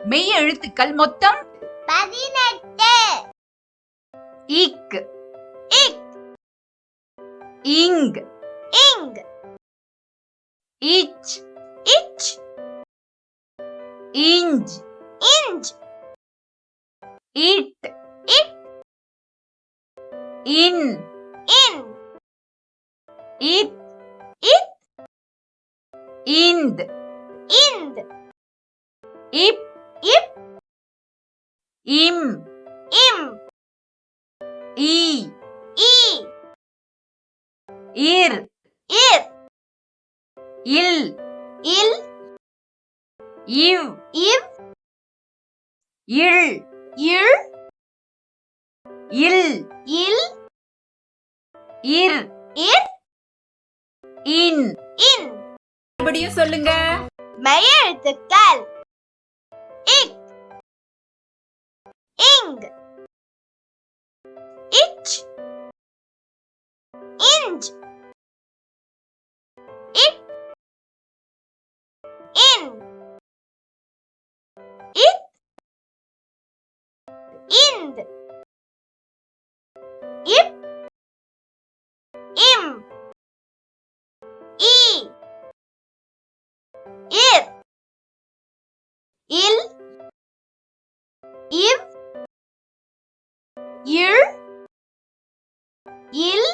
மெய் எழுத்துக்கள் மொத்தம் 18. இக், இக், இங், இங், இச், இச், இஞ்ச், இஞ்ச், இட், இட், இன், இன், இத், இத், இந்த், இந்த், இப், இப், இம், இம், இ, இ, இர், இர், இல், இல், இவ், இவ், இள், இள், இல், இல், இர், இர், இன். இன். மறுபடியும் சொல்லுங்க. மெய் எழுத்துக்கள் இக், இங், இச், இஞ்ச், இட், இன், இத், இந்த், இப், இம், இ, இர், இல், இவ், இள், இல்,